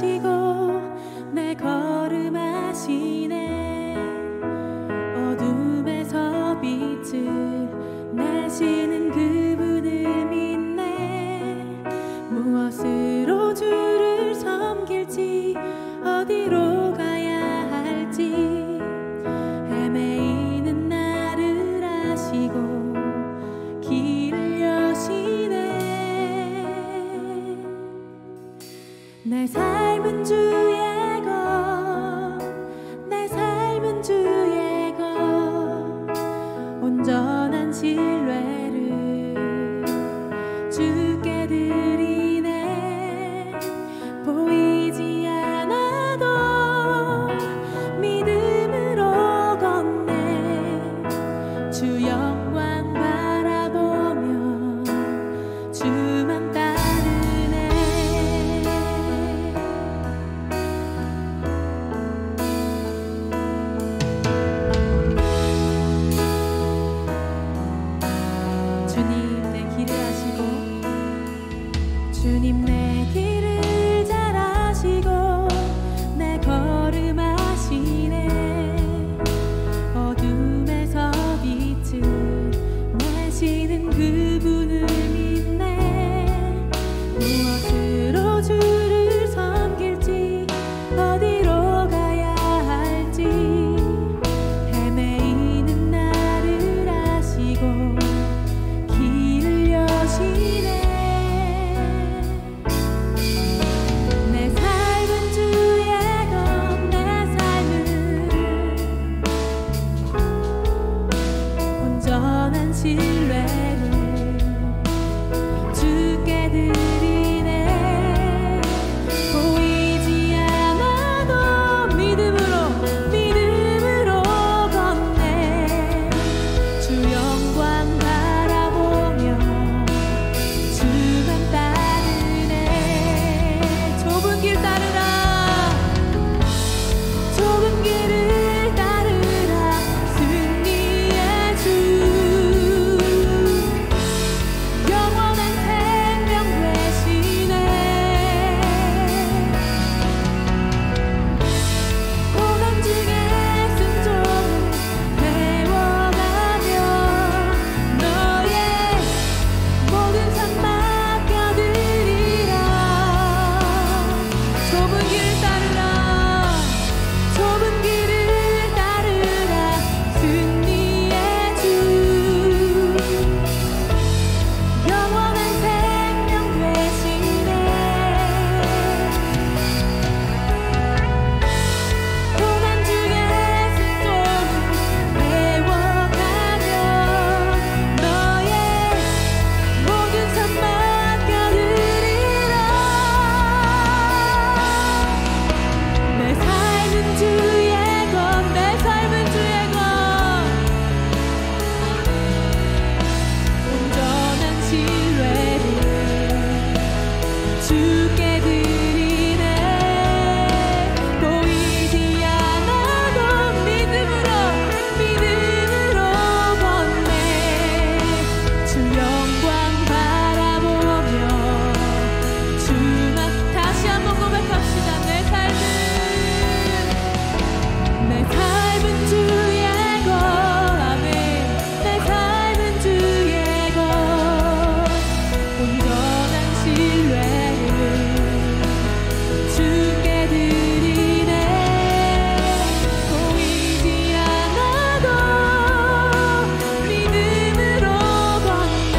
하시고 내 걸음하시네. 어둠에서 빛을 내시는 그분을 믿네. 무엇으로 주를 섬길지 어디로 가야 할지 헤매이는 나를 아시고 길을 여시네. 내 삶은 주의 것, 내 삶은 주의 것, 온전한 신뢰를 주께 드리네. 보이지 않아도 믿음으로 걷네. 주 영광 바라보며 주만 따르네. 주님 내 길을 아시고, 주님 내 길을 잘 아시고 내 걸음 하시네. 어둠에서 빛을 내시는 그분을 믿네. 무엇으로 주를 섬길지 어디로 가야 할지 헤매이는 나를 아시고 길을 여시네. 내 삶은 주의 것, 내 삶은 온전한 신뢰를 주께 드리네. 보이지 않아도 믿음으로 걷네. 주 영광 바라보며 주만 따르네. 좁은 길 따르라, 좁은 길을 따르라. 승리의 주 영원한 생명 되시네. 고난 중에 순종을 배워가며 너의 모든 삶 맡겨드리라. 좁은 길 따르라, 좁은 길을 따르라. 승리의 주 영원한 생명 되시네. 고난 중에 순종을 배워가며 너의 모든 삶 맡겨드리라. 내 삶은 주의 것, 내 삶은 주의 것, 온전한 신뢰를 주께 드리네. 보이지 않아도 믿음으로 걷네. 주 영광 바라보며 주만. 다시 한번 고백합시다. 내 삶은 주의 것, 아멘. 내 삶은 주의 것, 온전한 신뢰를 주께 드리네. 보이지 않아도 믿음으로 걷네.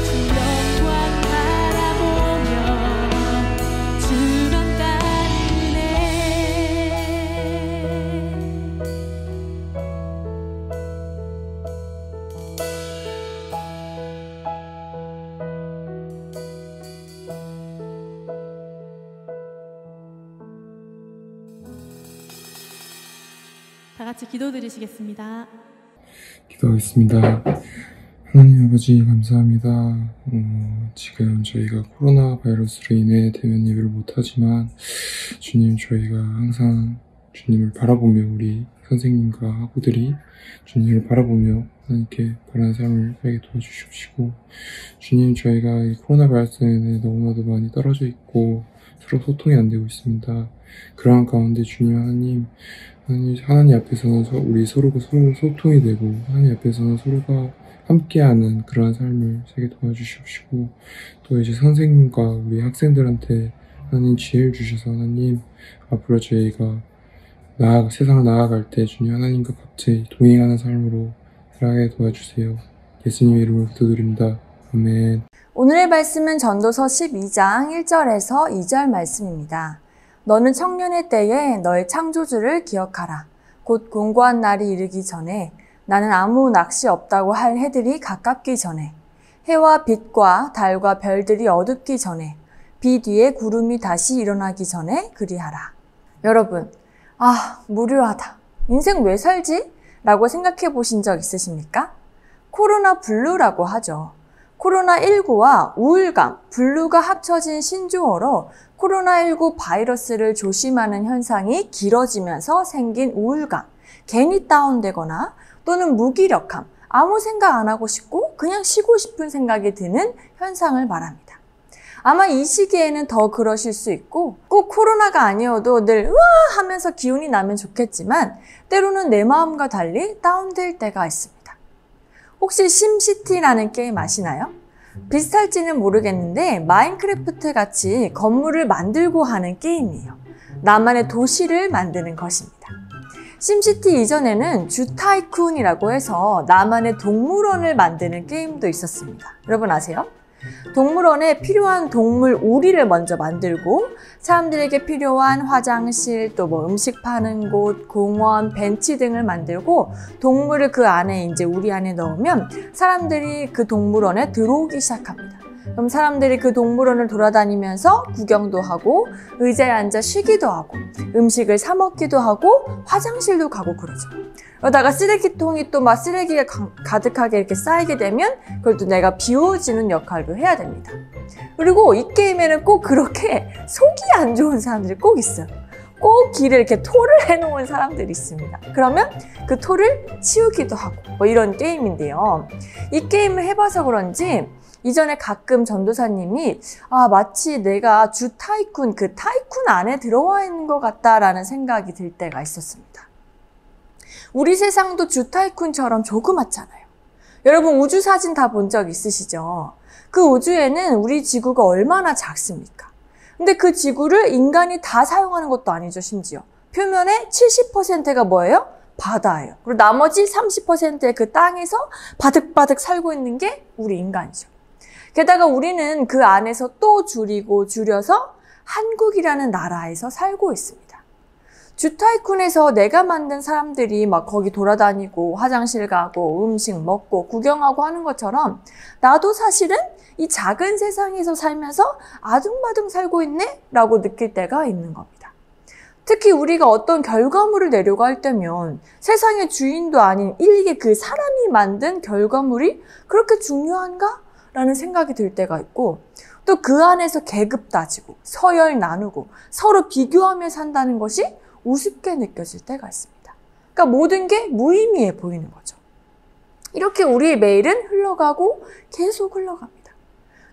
주 영광 바라보며 주만 따르네. 다 같이 기도드리시겠습니다. 기도하겠습니다. 하나님 아버지 감사합니다. 지금 저희가 코로나 바이러스로 인해 대면 예배를 못하지만 주님, 저희가 항상 주님을 바라보며 우리 선생님과 학우들이 주님을 바라보며 하나님께 바라는 삶을 살게 도와주십시고, 주님, 저희가 이 코로나 바이러스로 인해 너무나도 많이 떨어져 있고 서로 소통이 안 되고 있습니다. 그러한 가운데 주님 하나님 앞에서는 우리 서로가 서로 소통이 되고 하나님 앞에서는 서로가 함께하는 그러한 삶을 살게 도와주시옵시고, 또 이제 선생님과 우리 학생들한테 하나님 지혜를 주셔서 하나님 앞으로 저희가 세상을 나아갈 때 주님 하나님과 같이 동행하는 삶으로 살아가게 도와주세요. 예수님 이름으로 기도드립니다. 아멘. 오늘의 말씀은 전도서 12장 1절에서 2절 말씀입니다. 너는 청년의 때에 너의 창조주를 기억하라. 곧 공고한 날이 이르기 전에, 나는 아무 낚시 없다고 할 해들이 가깝기 전에, 해와 빛과 달과 별들이 어둡기 전에, 비 뒤에 구름이 다시 일어나기 전에 그리하라. 여러분, 무료하다. 인생 왜 살지? 라고 생각해 보신 적 있으십니까? 코로나 블루라고 하죠. 코로나19와 우울감, 블루가 합쳐진 신조어로 코로나19 바이러스를 조심하는 현상이 길어지면서 생긴 우울감, 괜히 다운되거나 또는 무기력함, 아무 생각 안 하고 싶고 그냥 쉬고 싶은 생각이 드는 현상을 말합니다. 아마 이 시기에는 더 그러실 수 있고, 꼭 코로나가 아니어도 늘 으아 하면서 기운이 나면 좋겠지만 때로는 내 마음과 달리 다운될 때가 있습니다. 혹시 심시티라는 게임 아시나요? 비슷할지는 모르겠는데 마인크래프트 같이 건물을 만들고 하는 게임이에요. 나만의 도시를 만드는 것입니다. 심시티 이전에는 주타이쿤이라고 해서 나만의 동물원을 만드는 게임도 있었습니다. 여러분 아세요? 동물원에 필요한 동물 오리를 먼저 만들고, 사람들에게 필요한 화장실, 또 음식 파는 곳, 공원, 벤치 등을 만들고 동물을 그 안에 우리 안에 넣으면 사람들이 그 동물원에 들어오기 시작합니다. 그럼 사람들이 그 동물원을 돌아다니면서 구경도 하고 의자에 앉아 쉬기도 하고 음식을 사 먹기도 하고 화장실도 가고 그러죠. 그러다가 쓰레기통이 또 막 쓰레기가 가득하게 이렇게 쌓이게 되면 그걸 또 내가 비워주는 역할도 해야 됩니다. 그리고 이 게임에는 꼭 그렇게 속이 안 좋은 사람들이 꼭 있어요. 꼭 길에 이렇게 토를 해놓은 사람들이 있습니다. 그러면 그 토를 치우기도 하고 이런 게임인데요. 이 게임을 해봐서 그런지 이전에 가끔 전도사님이 마치 내가 주타이쿤, 그 타이쿤 안에 들어와 있는 것 같다라는 생각이 들 때가 있었습니다. 우리 세상도 주타이쿤처럼 조그맣잖아요. 여러분 우주 사진 다 본 적 있으시죠? 그 우주에는 우리 지구가 얼마나 작습니까? 근데 그 지구를 인간이 다 사용하는 것도 아니죠, 심지어. 표면의 70%가 뭐예요? 바다예요. 그리고 나머지 30%의 그 땅에서 바득바득 살고 있는 게 우리 인간이죠. 게다가 우리는 그 안에서 또 줄여서 한국이라는 나라에서 살고 있습니다. 주타이쿤에서 내가 만든 사람들이 막 거기 돌아다니고 화장실 가고 음식 먹고 구경하고 하는 것처럼 나도 사실은 이 작은 세상에서 살면서 아둥바둥 살고 있네? 라고 느낄 때가 있는 겁니다. 특히 우리가 어떤 결과물을 내려고 할 때면 세상의 주인도 아닌 일개 그 사람이 만든 결과물이 그렇게 중요한가? 라는 생각이 들 때가 있고, 또 그 안에서 계급 따지고 서열 나누고 서로 비교하며 산다는 것이 우습게 느껴질 때가 있습니다. 그러니까 모든 게 무의미해 보이는 거죠. 이렇게 우리의 매일은 흘러가고 계속 흘러갑니다.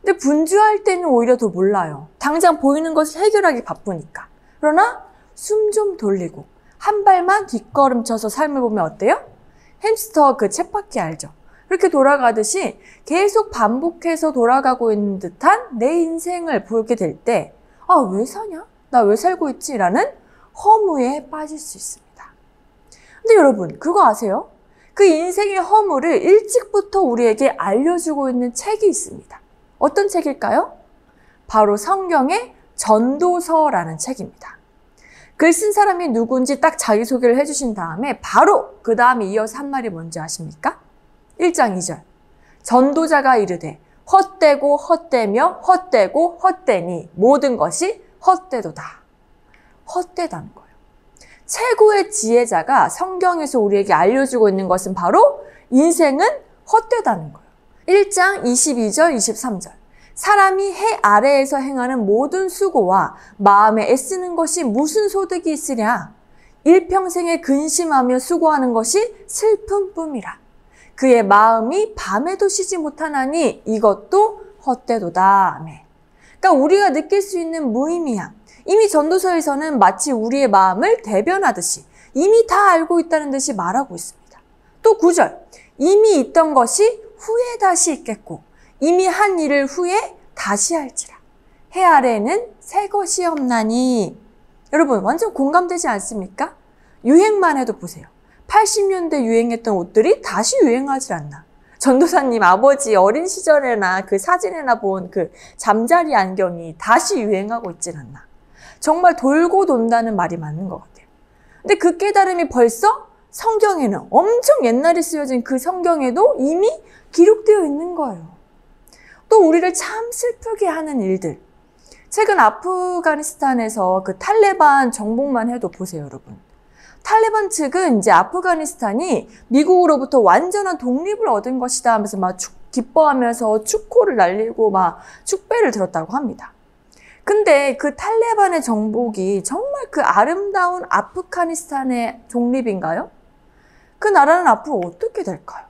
근데 분주할 때는 오히려 더 몰라요. 당장 보이는 것을 해결하기 바쁘니까. 그러나 숨 좀 돌리고 한 발만 뒷걸음쳐서 삶을 보면 어때요? 햄스터 그 쳇바퀴 알죠? 그렇게 돌아가듯이 계속 반복해서 돌아가고 있는 듯한 내 인생을 보게 될 때 왜 사냐? 나 왜 살고 있지? 라는 허무에 빠질 수 있습니다. 근데 여러분 그거 아세요? 그 인생의 허무를 일찍부터 우리에게 알려주고 있는 책이 있습니다. 어떤 책일까요? 바로 성경의 전도서라는 책입니다. 글 쓴 사람이 누군지 딱 자기소개를 해주신 다음에 바로 그 다음에 이어서 한 말이 뭔지 아십니까? 1장 2절. 전도자가 이르되 헛되고 헛되며 헛되고 헛되니 모든 것이 헛되도다. 헛되다는 거예요. 최고의 지혜자가 성경에서 우리에게 알려주고 있는 것은 바로 인생은 헛되다는 거예요. 1장 22절 23절. 사람이 해 아래에서 행하는 모든 수고와 마음에 애쓰는 것이 무슨 소득이 있으랴? 일평생에 근심하며 수고하는 것이 슬픔뿐이라. 그의 마음이 밤에도 쉬지 못하나니 이것도 헛되도다. 그러니까 우리가 느낄 수 있는 무의미함. 이미 전도서에서는 마치 우리의 마음을 대변하듯이 이미 다 알고 있다는 듯이 말하고 있습니다. 또 9절. 이미 있던 것이 후에 다시 있겠고 이미 한 일을 후에 다시 할지라. 해 아래에는 새 것이 없나니. 여러분 완전 공감되지 않습니까? 유행만 해도 보세요. 80년대 유행했던 옷들이 다시 유행하지 않나. 전도사님 아버지 어린 시절에나 그 사진에나 본 그 잠자리 안경이 다시 유행하고 있진 않나. 정말 돌고 돈다는 말이 맞는 것 같아요. 근데 그 깨달음이 벌써 성경에는 엄청 옛날에 쓰여진 그 성경에도 이미 기록되어 있는 거예요. 또 우리를 참 슬프게 하는 일들. 최근 아프가니스탄에서 그 탈레반 정복만 해도 보세요, 여러분. 탈레반 측은 이제 아프가니스탄이 미국으로부터 완전한 독립을 얻은 것이다 하면서 막 기뻐하면서 축호를 날리고 막 축배를 들었다고 합니다. 근데 그 탈레반의 정복이 정말 그 아름다운 아프가니스탄의 독립인가요? 그 나라는 앞으로 어떻게 될까요?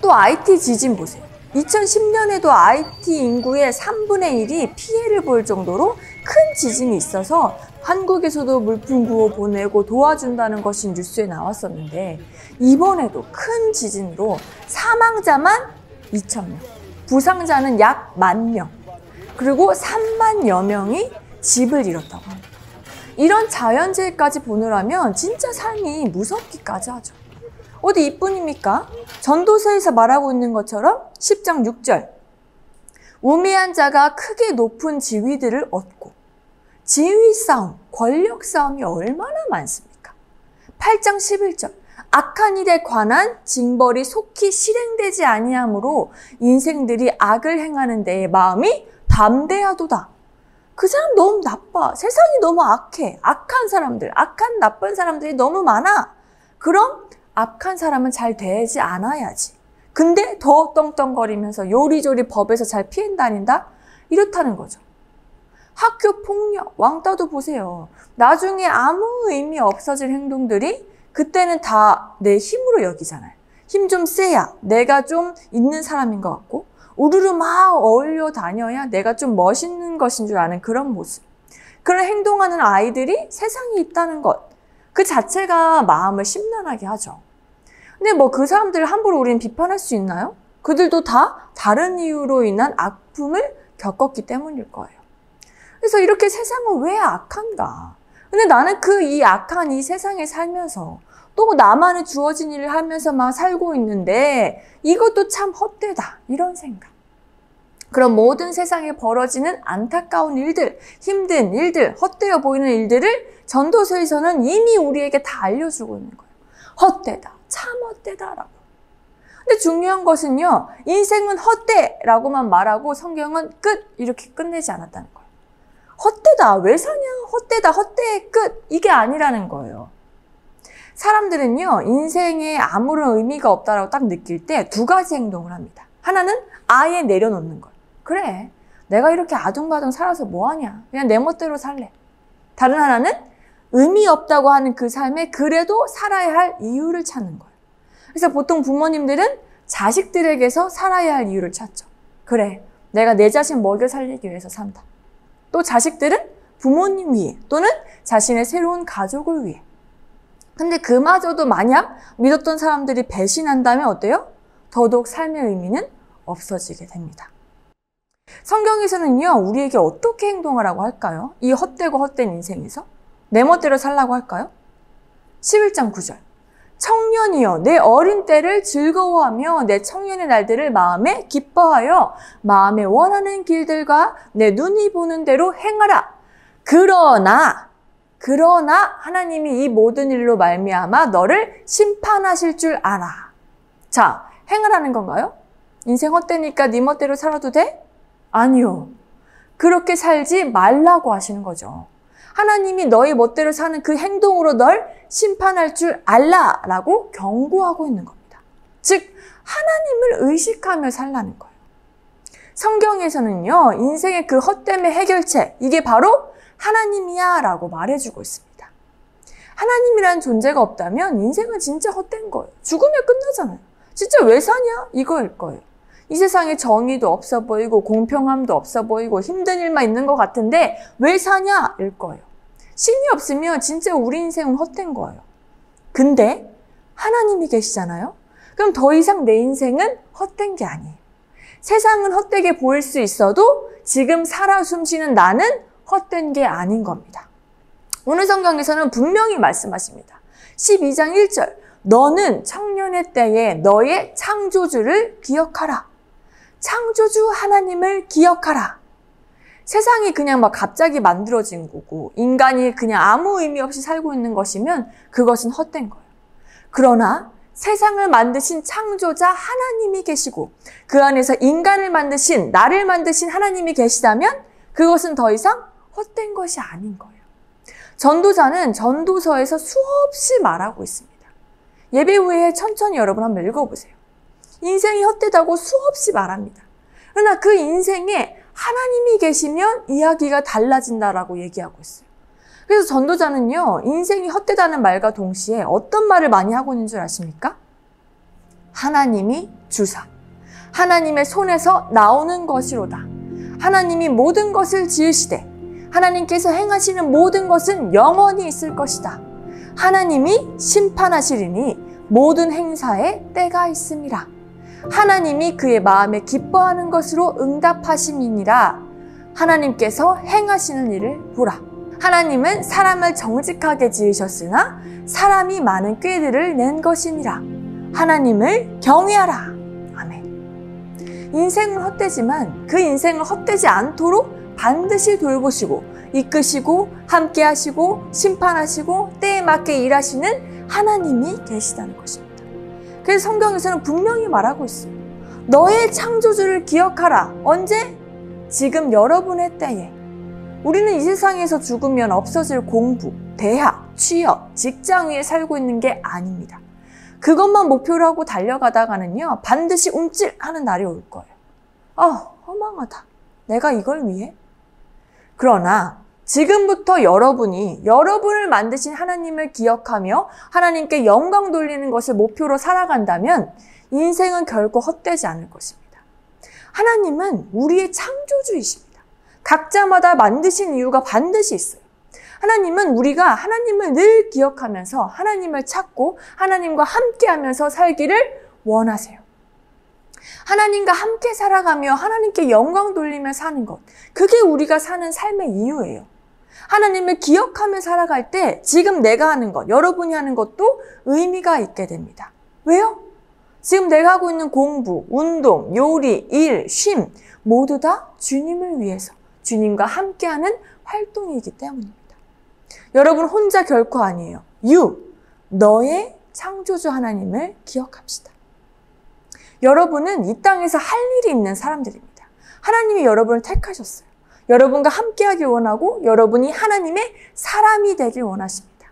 또 IT 지진 보세요. 2010년에도 IT 인구의 3분의 1이 피해를 볼 정도로 큰 지진이 있어서 한국에서도 물품 구호 보내고 도와준다는 것이 뉴스에 나왔었는데 이번에도 큰 지진으로 사망자만 2,000명, 부상자는 약 10,000명, 그리고 30,000여 명이 집을 잃었다고 합니다. 이런 자연재해까지 보느라면 진짜 삶이 무섭기까지 하죠. 어디 이뿐입니까? 전도서에서 말하고 있는 것처럼 10장 6절. 우매한 자가 크게 높은 지위들을 얻고 지위 싸움, 권력 싸움이 얼마나 많습니까? 8장 11절. 악한 일에 관한 징벌이 속히 실행되지 아니하므로 인생들이 악을 행하는 데에 마음이 담대하도다. 그 사람 너무 나빠. 세상이 너무 악해. 악한 사람들, 악한 나쁜 사람들이 너무 많아. 그럼 악한 사람은 잘 되지 않아야지. 근데 더 떵떵거리면서 요리조리 법에서 잘 피해 다닌다? 이렇다는 거죠. 학교 폭력, 왕따도 보세요. 나중에 아무 의미 없어질 행동들이 그때는 다 내 힘으로 여기잖아요. 힘 좀 세야 내가 좀 있는 사람인 것 같고 우르르 막 어울려 다녀야 내가 좀 멋있는 것인 줄 아는 그런 모습. 그런 행동하는 아이들이 세상에 있다는 것. 그 자체가 마음을 심란하게 하죠. 근데 뭐 그 사람들을 함부로 우리는 비판할 수 있나요? 그들도 다 다른 이유로 인한 아픔을 겪었기 때문일 거예요. 그래서 이렇게 세상은 왜 악한가? 근데 나는 이 악한 이 세상에 살면서 또 나만의 주어진 일을 하면서 막 살고 있는데 이것도 참 헛되다. 이런 생각. 그런 모든 세상에 벌어지는 안타까운 일들, 힘든 일들, 헛되어 보이는 일들을 전도서에서는 이미 우리에게 다 알려주고 있는 거예요. 헛되다. 참 헛되다라고. 근데 중요한 것은요. 인생은 헛되라고만 말하고 성경은 끝 이렇게 끝내지 않았다는 거예요. 헛되다. 왜 사냐? 헛되다. 헛되의 끝. 이게 아니라는 거예요. 사람들은요. 인생에 아무런 의미가 없다라고 딱 느낄 때 두 가지 행동을 합니다. 하나는 아예 내려놓는 것. 그래. 내가 이렇게 아둥바둥 살아서 뭐하냐. 그냥 내 멋대로 살래. 다른 하나는 의미 없다고 하는 그 삶에 그래도 살아야 할 이유를 찾는 거예요. 그래서 보통 부모님들은 자식들에게서 살아야 할 이유를 찾죠. 그래. 내가 내 자신 먹여 살리기 위해서 산다. 또 자식들은 부모님 위해 또는 자신의 새로운 가족을 위해. 근데 그마저도 만약 믿었던 사람들이 배신한다면 어때요? 더더욱 삶의 의미는 없어지게 됩니다. 성경에서는요, 우리에게 어떻게 행동하라고 할까요? 이 헛되고 헛된 인생에서? 내 멋대로 살라고 할까요? 11장 9절. 청년이여 내 어린 때를 즐거워하며 내 청년의 날들을 마음에 기뻐하여 마음에 원하는 길들과 내 눈이 보는 대로 행하라. 그러나 하나님이 이 모든 일로 말미암아 너를 심판하실 줄 알아. 자, 행하라는 건가요? 인생 헛되니까 네 멋대로 살아도 돼? 아니요. 그렇게 살지 말라고 하시는 거죠. 하나님이 너의 멋대로 사는 그 행동으로 널 심판할 줄 알라라고 경고하고 있는 겁니다. 즉 하나님을 의식하며 살라는 거예요. 성경에서는요. 인생의 그 헛됨의 해결책 이게 바로 하나님이야 라고 말해주고 있습니다. 하나님이란 존재가 없다면 인생은 진짜 헛된 거예요. 죽으면 끝나잖아요. 진짜 왜 사냐? 이거일 거예요. 이 세상에 정의도 없어 보이고 공평함도 없어 보이고 힘든 일만 있는 것 같은데 왜 사냐? 일 거예요. 신이 없으면 진짜 우리 인생은 헛된 거예요. 근데 하나님이 계시잖아요? 그럼 더 이상 내 인생은 헛된 게 아니에요. 세상은 헛되게 보일 수 있어도 지금 살아 숨쉬는 나는 헛된 게 아닌 겁니다. 오늘 성경에서는 분명히 말씀하십니다. 12장 1절 너는 청년의 때에 너의 창조주를 기억하라. 창조주 하나님을 기억하라. 세상이 그냥 막 갑자기 만들어진 거고 인간이 그냥 아무 의미 없이 살고 있는 것이면 그것은 헛된 거예요. 그러나 세상을 만드신 창조자 하나님이 계시고 그 안에서 인간을 만드신 나를 만드신 하나님이 계시다면 그것은 더 이상 헛된 것이 아닌 거예요. 전도자는 전도서에서 수없이 말하고 있습니다. 예배 후에 천천히 여러분 한번 읽어보세요. 인생이 헛되다고 수없이 말합니다. 그러나 그 인생에 하나님이 계시면 이야기가 달라진다라고 얘기하고 있어요. 그래서 전도자는요, 인생이 헛되다는 말과 동시에 어떤 말을 많이 하고 있는 줄 아십니까? 하나님이 주사, 하나님의 손에서 나오는 것이로다. 하나님이 모든 것을 지으시되 하나님께서 행하시는 모든 것은 영원히 있을 것이다. 하나님이 심판하시리니 모든 행사에 때가 있음이라. 하나님이 그의 마음에 기뻐하는 것으로 응답하심이니라. 하나님께서 행하시는 일을 보라. 하나님은 사람을 정직하게 지으셨으나 사람이 많은 꾀들을 낸 것이니라. 하나님을 경외하라. 아멘. 인생은 헛되지만 그 인생을 헛되지 않도록 반드시 돌보시고 이끄시고 함께하시고 심판하시고 때에 맞게 일하시는 하나님이 계시다는 것입니다. 그래서 성경에서는 분명히 말하고 있어요. 너의 창조주를 기억하라. 언제? 지금 여러분의 때에. 우리는 이 세상에서 죽으면 없어질 공부, 대학, 취업, 직장 위에 살고 있는 게 아닙니다. 그것만 목표로 하고 달려가다가는요, 반드시 움찔하는 날이 올 거예요. 허망하다. 내가 이걸 위해? 그러나 지금부터 여러분이 여러분을 만드신 하나님을 기억하며 하나님께 영광 돌리는 것을 목표로 살아간다면 인생은 결코 헛되지 않을 것입니다. 하나님은 우리의 창조주이십니다. 각자마다 만드신 이유가 반드시 있어요. 하나님은 우리가 하나님을 늘 기억하면서 하나님을 찾고 하나님과 함께하면서 살기를 원하세요. 하나님과 함께 살아가며 하나님께 영광 돌리며 사는 것, 그게 우리가 사는 삶의 이유예요. 하나님을 기억하며 살아갈 때 지금 내가 하는 것, 여러분이 하는 것도 의미가 있게 됩니다. 왜요? 지금 내가 하고 있는 공부, 운동, 요리, 일, 쉼 모두 다 주님을 위해서 주님과 함께하는 활동이기 때문입니다. 여러분 혼자 결코 아니에요. 너의 창조주 하나님을 기억합시다. 여러분은 이 땅에서 할 일이 있는 사람들입니다. 하나님이 여러분을 택하셨어요. 여러분과 함께하길 원하고 여러분이 하나님의 사람이 되길 원하십니다.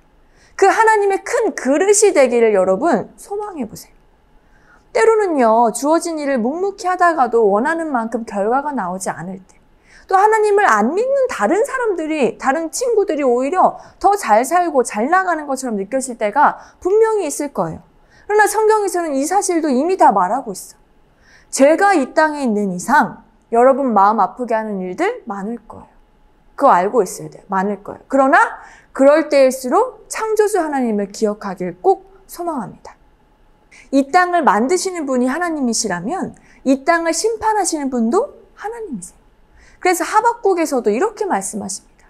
그 하나님의 큰 그릇이 되기를 여러분 소망해 보세요. 때로는요, 주어진 일을 묵묵히 하다가도 원하는 만큼 결과가 나오지 않을 때, 또 하나님을 안 믿는 다른 사람들이, 다른 친구들이 오히려 더 잘 살고 잘 나가는 것처럼 느껴질 때가 분명히 있을 거예요. 그러나 성경에서는 이 사실도 이미 다 말하고 있어. 죄가 이 땅에 있는 이상 여러분 마음 아프게 하는 일들 많을 거예요. 그거 알고 있어야 돼요. 많을 거예요. 그러나 그럴 때일수록 창조주 하나님을 기억하길 꼭 소망합니다. 이 땅을 만드시는 분이 하나님이시라면 이 땅을 심판하시는 분도 하나님이세요. 그래서 하박국에서도 이렇게 말씀하십니다.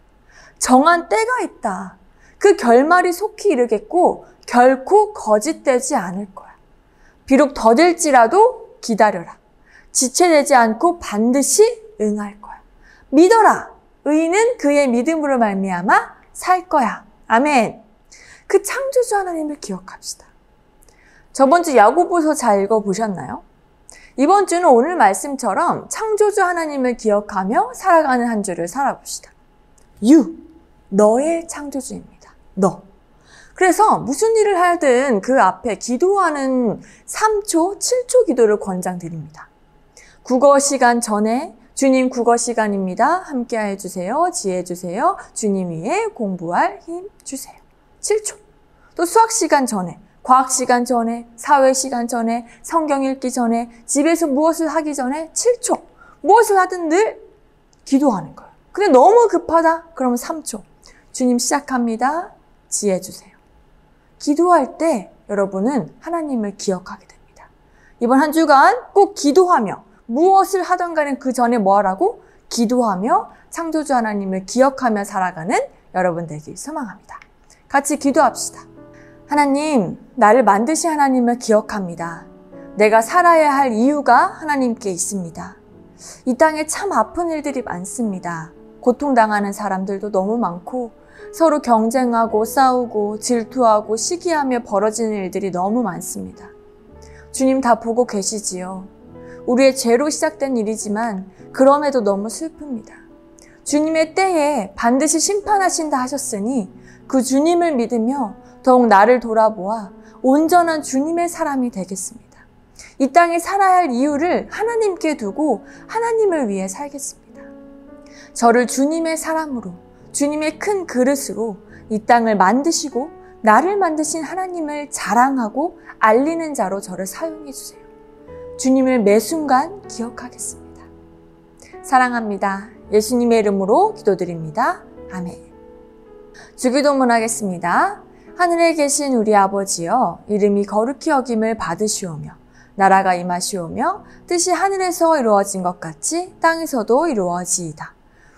정한 때가 있다. 그 결말이 속히 이르겠고 결코 거짓되지 않을 거야. 비록 더딜지라도 기다려라. 지체되지 않고 반드시 응할 거야. 믿어라. 의인은 그의 믿음으로 말미암아 살 거야. 아멘. 그 창조주 하나님을 기억합시다. 저번 주 야고보서 잘 읽어보셨나요? 이번 주는 오늘 말씀처럼 창조주 하나님을 기억하며 살아가는 한 주를 살아봅시다. 너의 창조주입니다. 너. 그래서 무슨 일을 하든 그 앞에 기도하는 3초, 7초 기도를 권장드립니다. 국어 시간 전에 주님 국어 시간입니다. 함께해 주세요. 지혜 주세요. 주님 위해 공부할 힘 주세요. 7초. 또 수학 시간 전에 과학 시간 전에, 사회 시간 전에, 성경 읽기 전에, 집에서 무엇을 하기 전에 7초. 무엇을 하든 늘 기도하는 거예요. 근데 너무 급하다? 그러면 3초. 주님 시작합니다. 지혜 주세요. 기도할 때 여러분은 하나님을 기억하게 됩니다. 이번 한 주간 꼭 기도하며 무엇을 하던 간에 그 전에 뭐 하라고? 기도하며 창조주 하나님을 기억하며 살아가는 여러분 되길 소망합니다. 같이 기도합시다. 하나님, 나를 만드신 하나님을 기억합니다. 내가 살아야 할 이유가 하나님께 있습니다. 이 땅에 참 아픈 일들이 많습니다. 고통당하는 사람들도 너무 많고 서로 경쟁하고 싸우고 질투하고 시기하며 벌어지는 일들이 너무 많습니다. 주님 다 보고 계시지요. 우리의 죄로 시작된 일이지만 그럼에도 너무 슬픕니다. 주님의 때에 반드시 심판하신다 하셨으니 그 주님을 믿으며 더욱 나를 돌아보아 온전한 주님의 사람이 되겠습니다. 이 땅에 살아야 할 이유를 하나님께 두고 하나님을 위해 살겠습니다. 저를 주님의 사람으로, 주님의 큰 그릇으로 이 땅을 만드시고 나를 만드신 하나님을 자랑하고 알리는 자로 저를 사용해 주세요. 주님을 매 순간 기억하겠습니다. 사랑합니다. 예수님의 이름으로 기도드립니다. 아멘. 주기도문 하겠습니다. 하늘에 계신 우리 아버지여, 이름이 거룩히 여김을 받으시오며 나라가 임하시오며 뜻이 하늘에서 이루어진 것 같이 땅에서도 이루어지이다.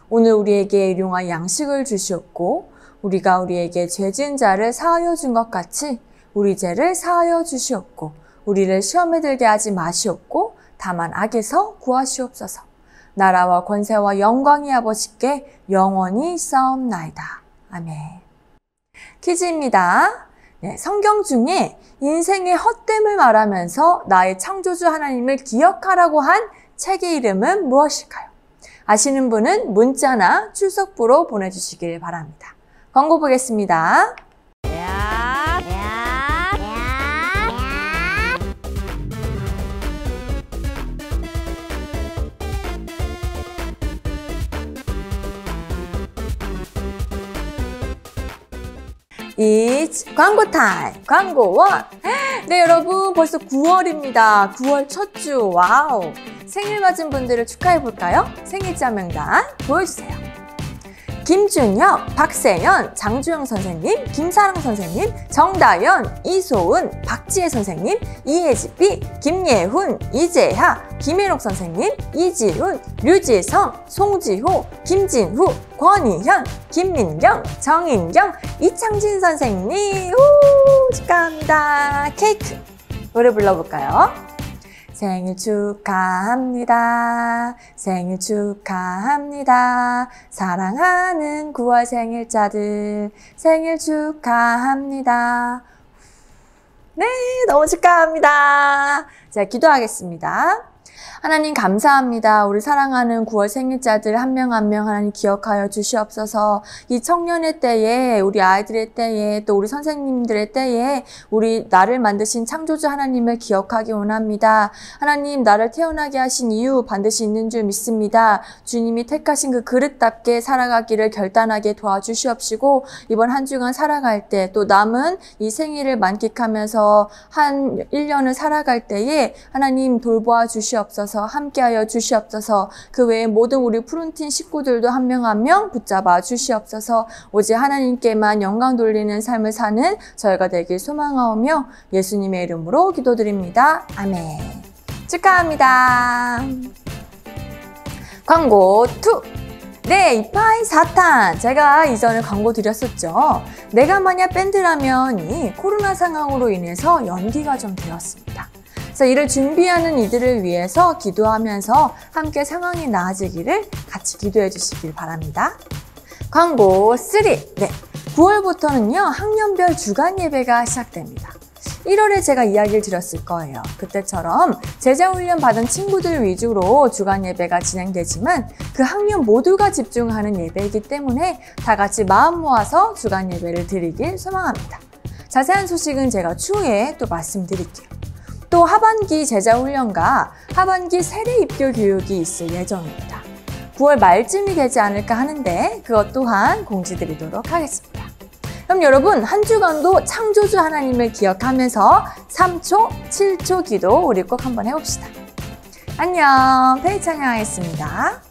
오늘 우리에게 일용할 양식을 주시옵고 우리가 우리에게 죄 지은 자를 사하여 준 것 같이 우리 죄를 사하여 주시옵고 우리를 시험에 들게 하지 마시옵고 다만 악에서 구하시옵소서. 나라와 권세와 영광이 아버지께 영원히 싸움나이다. 아멘. 퀴즈입니다. 네, 성경 중에 인생의 헛됨을 말하면서 나의 창조주 하나님을 기억하라고 한 책의 이름은 무엇일까요? 아시는 분은 문자나 출석부로 보내주시길 바랍니다. 광고 보겠습니다. It's 광고 타임! 광고 원! 네, 여러분 벌써 9월입니다. 9월 첫 주, 와우! 생일 맞은 분들을 축하해볼까요? 생일자 명단 보여주세요. 김준혁, 박세연, 장주영 선생님, 김사랑 선생님, 정다연, 이소은, 박지혜 선생님, 이혜지비, 김예훈, 이재하, 김혜록 선생님, 이지훈, 류지성, 송지호, 김진후, 권희현, 김민경, 정인경, 이창진 선생님, 우 축하합니다. 케이크 노래 불러볼까요? 생일 축하합니다. 생일 축하합니다. 사랑하는 9월 생일자들 생일 축하합니다. 네, 너무 축하합니다. 자, 기도하겠습니다. 하나님 감사합니다. 우리 사랑하는 9월 생일자들 한 명 한 명 하나님 기억하여 주시옵소서. 이 청년의 때에, 우리 아이들의 때에, 또 우리 선생님들의 때에 우리 나를 만드신 창조주 하나님을 기억하기 원합니다. 하나님, 나를 태어나게 하신 이유 반드시 있는 줄 믿습니다. 주님이 택하신 그 그릇답게 살아가기를 결단하게 도와주시옵시고 이번 한 주간 살아갈 때 또 남은 이 생일을 만끽하면서 한 1년을 살아갈 때에 하나님 돌보아 주시옵소서. 함께하여 주시옵소서. 그 외에 모든 우리 푸른틴 식구들도 한 명 한 명 붙잡아 주시옵소서. 오직 하나님께만 영광 돌리는 삶을 사는 저희가 되길 소망하오며 예수님의 이름으로 기도드립니다. 아멘. 축하합니다. 광고 2. 네, 이파이 사탄. 제가 이전에 광고 드렸었죠. 내가 만약 밴드라면 이 코로나 상황으로 인해서 연기가 좀 되었습니다. 그래서 이를 준비하는 이들을 위해서 기도하면서 함께 상황이 나아지기를 같이 기도해 주시길 바랍니다. 광고 3. 네, 9월부터는요, 학년별 주간 예배가 시작됩니다. 1월에 제가 이야기를 드렸을 거예요. 그때처럼 제자훈련 받은 친구들 위주로 주간 예배가 진행되지만 그 학년 모두가 집중하는 예배이기 때문에 다 같이 마음 모아서 주간 예배를 드리길 소망합니다. 자세한 소식은 제가 추후에 또 말씀드릴게요. 또 하반기 제자훈련과 하반기 세례 입교 교육이 있을 예정입니다. 9월 말쯤이 되지 않을까 하는데 그것 또한 공지드리도록 하겠습니다. 그럼 여러분 한 주간도 창조주 하나님을 기억하면서 3초, 7초 기도 우리 꼭 한번 해봅시다. 안녕, 페이 찬양하겠습니다.